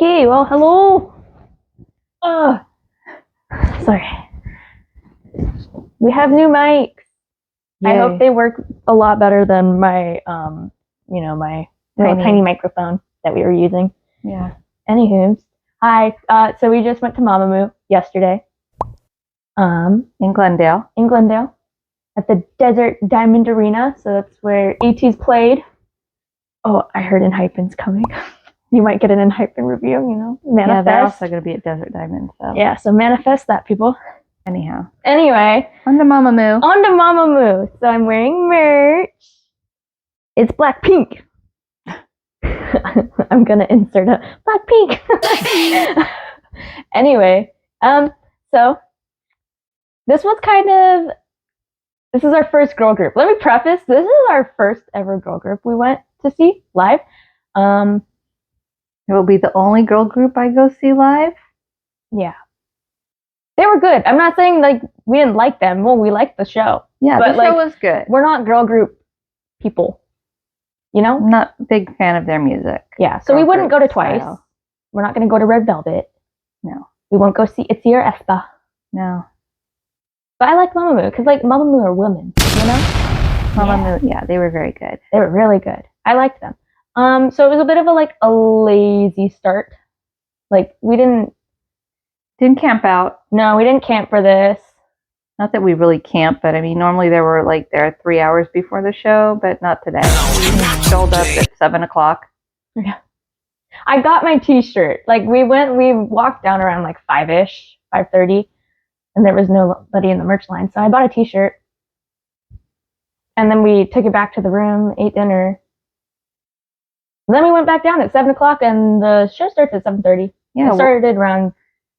Okay, well, hello. Sorry. We have new mics. Yay. I hope they work a lot better than my, my tiny microphone that we were using. Yeah. Anywho, hi. So we just went to MAMAMOO yesterday. In Glendale. At the Desert Diamond Arena. So that's where AT's played. Oh, I heard Enhypen's coming. You might get an Enhypen review, manifest. Yeah, they're also going to be at Desert Diamond. So. Yeah, so manifest that, people. Anyway. On to MAMAMOO. So I'm wearing merch. It's Blackpink. I'm going to insert a Blackpink. Anyway, so this is our first girl group. Let me preface, this is our first ever girl group we went to see live. It will be the only girl group I go see live. Yeah. They were good. I'm not saying we didn't like them. Well, we liked the show. Yeah, but the show was good. We're not girl group people. I'm not a big fan of their music. Yeah, so we wouldn't go to Twice. Style. We're not going to go to Red Velvet. No. We won't go see Itzy or Aespa. No. But I like MAMAMOO because MAMAMOO are women, MAMAMOO, yeah, they were very good. They were really good. I liked them. So it was a bit of a lazy start. We didn't camp out. No, we didn't camp for this. Not that we really camp, but I mean, normally there are 3 hours before the show, but not today. We showed up at 7:00. Yeah. I got my t-shirt. We walked down around 5-ish, 5:30, and there was nobody in the merch line. So I bought a t-shirt. And then we took it back to the room, ate dinner. And then we went back down at 7:00, and the show starts at 7:30. Yeah, it started around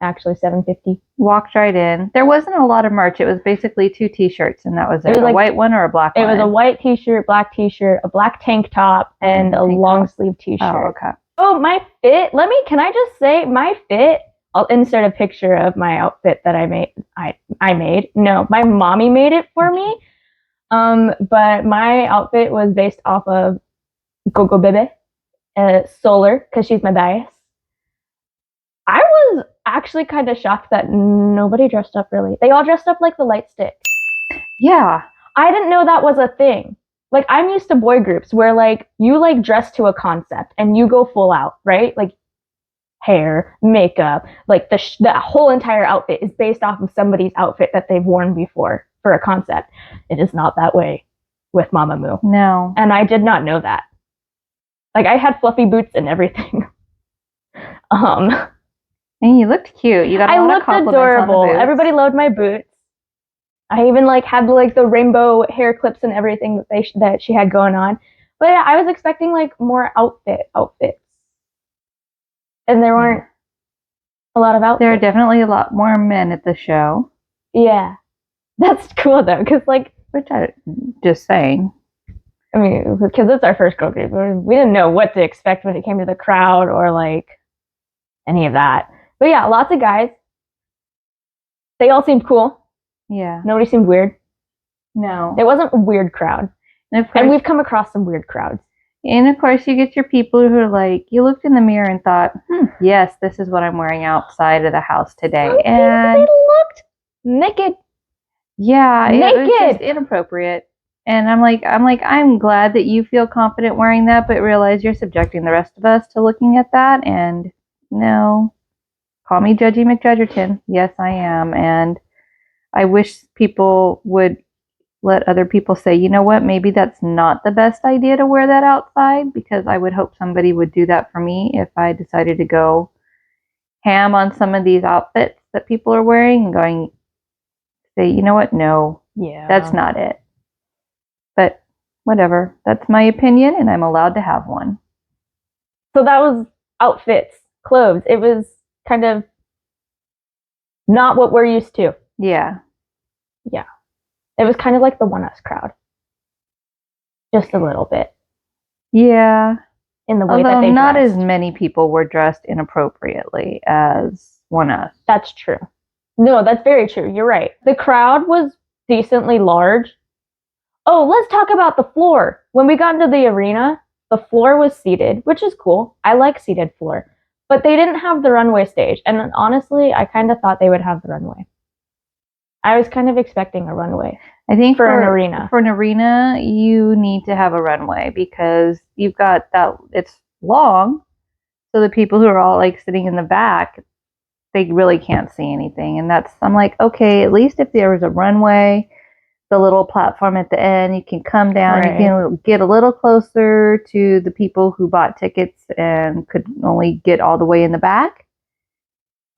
actually 7:50. Walked right in. There wasn't a lot of merch. It was basically 2 t-shirts, and that was it. A white one or a black one? It was a white t-shirt, black t-shirt, a black tank top, and a long sleeve t-shirt. Oh, okay. Oh, my fit. Can I just say my fit? I'll insert a picture of my outfit that I made. I made. No, my mommy made it for me. But my outfit was based off of Gogo Bebe, Solar, because she's my bias. I was actually kind of shocked that nobody dressed up really. They all dressed up like the Light Stick. Yeah. I didn't know that was a thing. I'm used to boy groups where you dress to a concept and you go full out, right? Hair, makeup, the whole entire outfit is based off of somebody's outfit that they've worn before for a concept. It is not that way with MAMAMOO. No. And I did not know that. I had fluffy boots and everything. And you looked cute. You got a lot of compliments adorable. On the boots. Everybody loved my boots. I even had the rainbow hair clips and everything that she had going on. But yeah, I was expecting more outfits. And there weren't a lot of outfits. There are definitely a lot more men at the show. Yeah. That's cool though, because which I just saying. I mean, because it's our first girl group. We didn't know what to expect when it came to the crowd or any of that. But yeah, lots of guys. They all seemed cool. Yeah. Nobody seemed weird. No. It wasn't a weird crowd. And we've come across some weird crowds. And of course, you get your people who are you looked in the mirror and thought, yes, this is what I'm wearing outside of the house today. And they looked naked. Yeah, naked. It was just inappropriate. And I'm glad that you feel confident wearing that, but realize you're subjecting the rest of us to looking at that. And no, call me Judgy McJudgerton. Yes, I am. And I wish people would let other people say, you know what, maybe that's not the best idea to wear that outside, because I would hope somebody would do that for me if I decided to go ham on some of these outfits that people are wearing and say, you know what, no, that's not it. But whatever, that's my opinion and I'm allowed to have one. So that was outfits, clothes. It was kind of not what we're used to. Yeah. Yeah. It was kind of like the One Us crowd. Just a little bit. Yeah. In the way that they not dressed. As many people were dressed inappropriately as One Us. That's true. No, that's very true. You're right. The crowd was decently large. Oh, let's talk about the floor. When we got into the arena, the floor was seated, which is cool. I like seated floor. But they didn't have the runway stage. And honestly, I kind of thought they would have the runway. I was kind of expecting a runway. I think for an arena. For an arena, you need to have a runway because you've got that, it's long. So the people who are all like sitting in the back, they really can't see anything. And I'm like, okay, at least if there was a runway, the little platform at the end, you can come down, right. You can get a little closer to the people who bought tickets and could only get all the way in the back.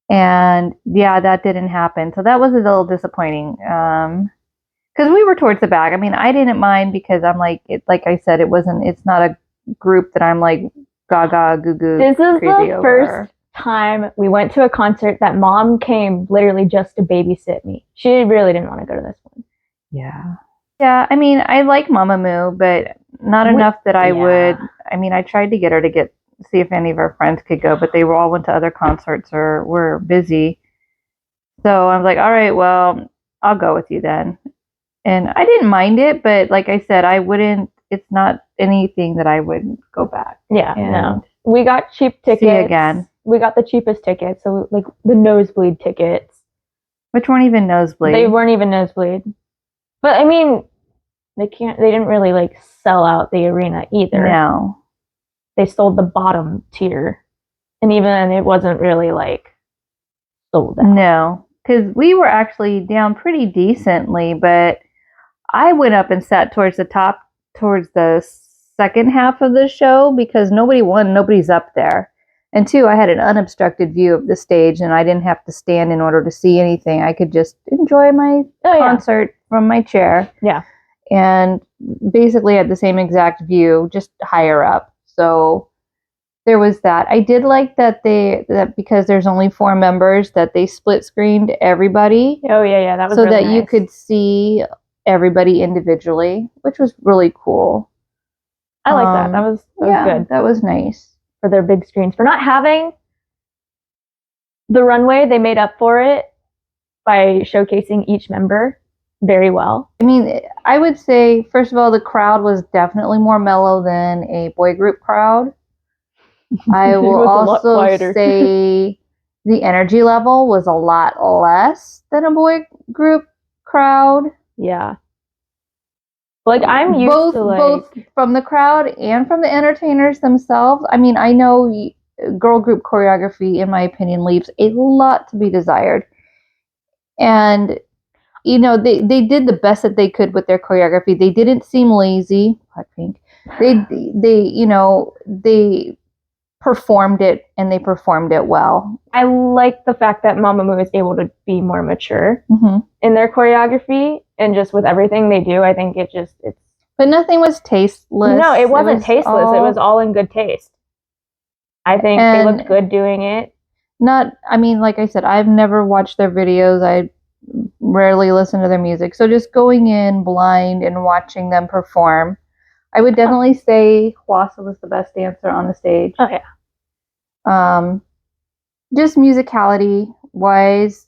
And yeah, that didn't happen. So that was a little disappointing. Because we were towards the back. I mean, I didn't mind because I'm like, like I said, it's not a group that I'm like gaga, goo goo. This is the first time we went to a concert that Mom came literally just to babysit me. She really didn't want to go to this one. Yeah. Yeah, I mean, I like MAMAMOO, but not enough that I would. I mean, I tried to get her to see if any of our friends could go, but they all went to other concerts or were busy. So I was like, all right, well, I'll go with you then. And I didn't mind it, but like I said, I wouldn't. It's not anything that I would go back. Yeah, no. We got cheap tickets. See again. We got the cheapest tickets, so like the nosebleed tickets. Which weren't even nosebleed. They weren't even nosebleed. But I mean, they didn't really like sell out the arena either. No. They sold the bottom tier. And even then it wasn't really like sold out. No. Because we were actually down pretty decently, but I went up and sat towards the top, towards the second half of the show because nobody's up there. And two, I had an unobstructed view of the stage and I didn't have to stand in order to see anything. I could just enjoy my concert from my chair. Yeah. And basically had the same exact view, just higher up. So there was that. I did like that because there's only 4 members that they split screened everybody. Oh yeah, that was so really that nice. You could see everybody individually, which was really cool. I like that. That was good. That was nice. For their big screens. For not having the runway, they made up for it by showcasing each member very well. I mean, I would say, first of all, the crowd was definitely more mellow than a boy group crowd. I will also say the energy level was a lot less than a boy group crowd. Yeah. Like I'm used to both from the crowd and from the entertainers themselves. I mean, I know girl group choreography, in my opinion, leaves a lot to be desired. And you know, they did the best that they could with their choreography. They didn't seem lazy. Blackpink. They performed it and they performed it well. I like the fact that MAMAMOO is able to be more mature in their choreography and just with everything they do. I think it's. But nothing was tasteless. No, it wasn't tasteless. It was all in good taste. I think they looked good doing it. I mean, like I said, I've never watched their videos. I rarely listen to their music. So just going in blind and watching them perform, I would definitely say Hwasa was the best dancer on the stage. Oh, yeah. Just musicality wise,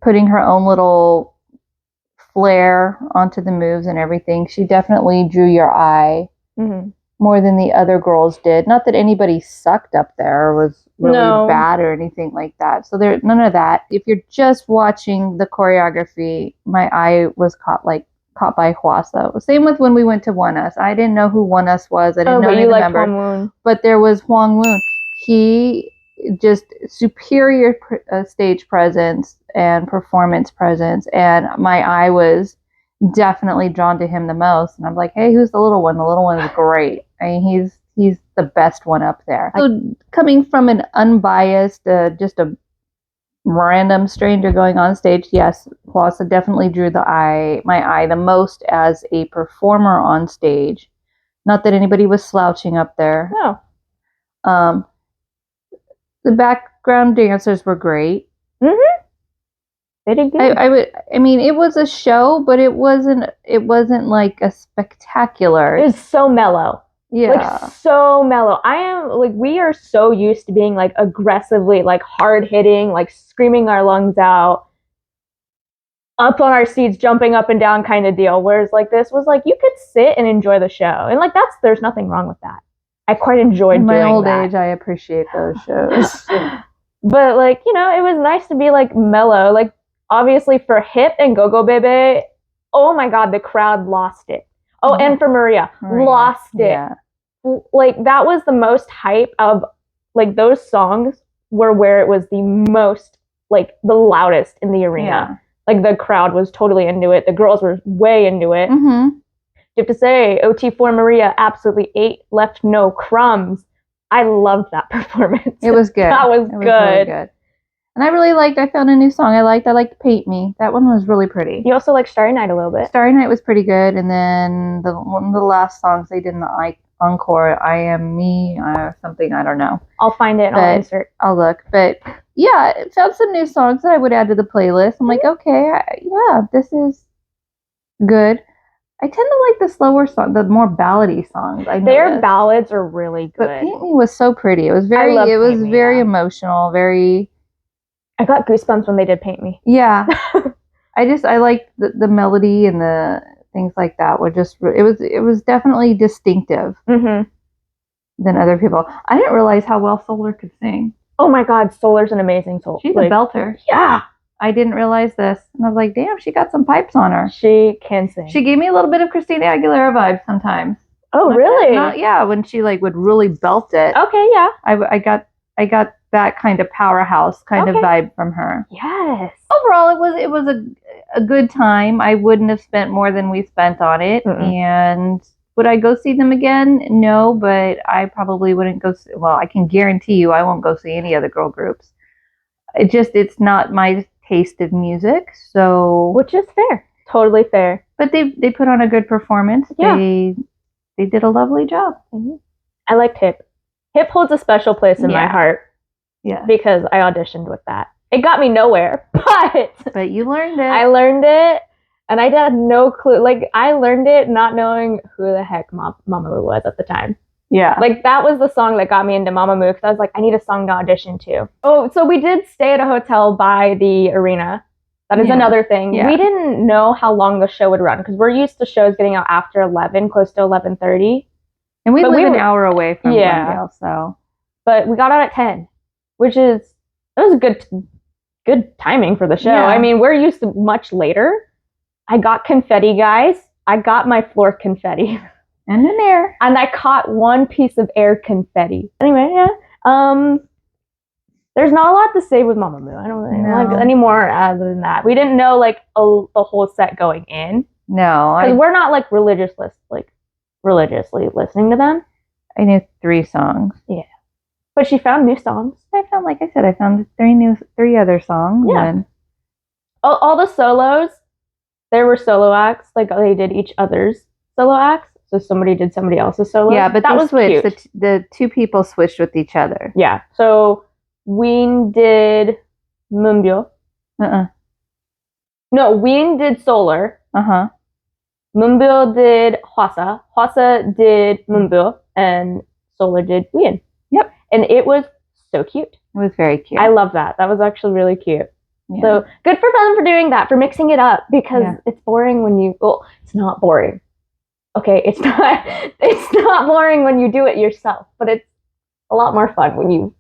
putting her own little flair onto the moves and everything. She definitely drew your eye more than the other girls did. Not that anybody sucked up there or was really bad or anything like that. So there's none of that. If you're just watching the choreography, my eye was caught by Hwasa. Same with when we went to One Us. I didn't know who One Us was. I didn't know any of the members. But there was Hwang Woon. He just superior stage presence and performance presence, and my eye was definitely drawn to him the most. And I'm like, hey, who's the little one? The little one is great. I mean, he's the best one up there. So coming from an unbiased, just a random stranger going on stage, yes, Hwasa definitely drew my eye the most as a performer on stage. Not that anybody was slouching up there. No. The background dancers were great. They did good. I mean, it was a show, but it wasn't like a spectacular. It was so mellow. Yeah. Like so mellow. We are so used to being like aggressively, like hard hitting, like screaming our lungs out, up on our seats, jumping up and down kind of deal. Whereas like this was like, you could sit and enjoy the show. And like there's nothing wrong with that. I quite enjoyed in my doing old that. age. I appreciate those shows. But like, you know, it was nice to be like mellow. Like obviously for Hip and Go Go Bebe, oh my god, the crowd lost it. Oh, and for Maria, lost it. Yeah. Like that was the most hype of like those songs were where it was the most like the loudest in the arena. Yeah. Like the crowd was totally into it. The girls were way into it. Mm-hmm. You have to say, OT4 Maria absolutely ate, left no crumbs. I loved that performance. It was good. That was good. Really good. And I found a new song I liked. I liked Paint Me. That one was really pretty. You also like Starry Night a little bit. Starry Night was pretty good. And then one of the last songs they did in the encore, I Am Me, or something, I don't know. I'll find it and I'll insert. I'll look. But yeah, it found some new songs that I would add to the playlist. I'm like, okay, this is good. I tend to like the slower song, the more ballady songs. Their ballads are really good. But Paint Me was so pretty. It was very emotional, very. I got goosebumps when they did Paint Me. Yeah. I liked the melody and the things like that were just, it was definitely distinctive than other people. I didn't realize how well Solar could sing. Oh my god, Solar's an amazing soul. She's a belter. Yeah. I didn't realize this. And I was like, damn, she got some pipes on her. She can sing. She gave me a little bit of Christina Aguilera vibes sometimes. Oh, really? Yeah, when she like would really belt it. Okay, yeah. I got that kind of powerhouse kind of vibe from her. Yes. Overall, it was a good time. I wouldn't have spent more than we spent on it. And would I go see them again? No, but I probably wouldn't go. Well, I can guarantee you I won't go see any other girl groups. It's not my taste of music, so which is fair, totally fair. But they put on a good performance. Yeah. They did a lovely job. I liked Hip. Hip holds a special place in my heart. Yeah, because I auditioned with that. It got me nowhere, but you learned it. I learned it, and I had no clue. Like I learned it not knowing who the heck MAMAMOO was at the time. Yeah. Like that was the song that got me into MAMAMOO because I was like, I need a song to audition to. Oh, so we did stay at a hotel by the arena. That is another thing. Yeah. We didn't know how long the show would run because we're used to shows getting out after 11, close to 11:30. And we live an hour away from Glendale, so. But we got out at 10, which is, that was a good timing for the show. Yeah. I mean, we're used to much later. I got confetti, guys. I got my floor confetti. And an air. And I caught one piece of air confetti. Anyway, yeah. There's not a lot to say with MAMAMOO. I don't know any more other than that. We didn't know like the whole set going in. No. Because we're not like religiously listening to them. I knew 3 songs. Yeah. But she found new songs. I found 3 other songs. Yeah. And all the solos, there were solo acts. Like they did each other's solo acts. So somebody did somebody else's solo. Yeah, but that was switched. The 2 people switched with each other. Yeah. So Ween did Mumbyo. No, Ween did Solar. Mumbyo did Hwasa. Hwasa did Mumbyo. And Solar did Ween. Yep. And it was so cute. It was very cute. I love that. That was actually really cute. Yeah. So good for them for doing that, for mixing it up, because it's boring when you, well, it's not boring. Okay, it's not boring when you do it yourself, but it's a lot more fun when you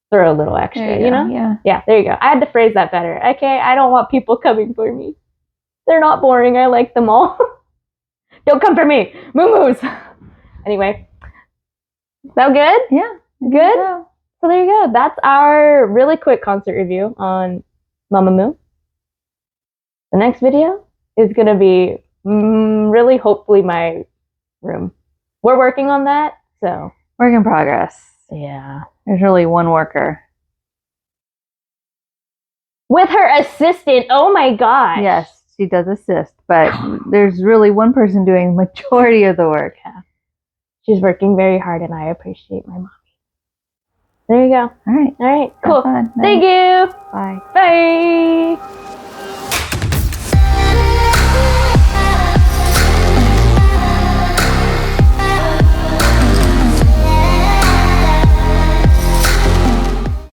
throw a little extra, you know? Yeah. Yeah, there you go. I had to phrase that better. Okay, I don't want people coming for me. They're not boring. I like them all. Don't come for me. Moo-moos. Anyway. That good? Yeah. Good? Yeah. So there you go. That's our really quick concert review on MAMAMOO. The next video is going to be really hopefully my room. We're working on that, so. Work in progress. Yeah. There's really one worker. With her assistant. Oh my gosh. Yes, she does assist, but there's really one person doing the majority of the work. Yeah. She's working very hard, and I appreciate my mommy. There you go. All right. Cool. Thank you. Bye. Bye.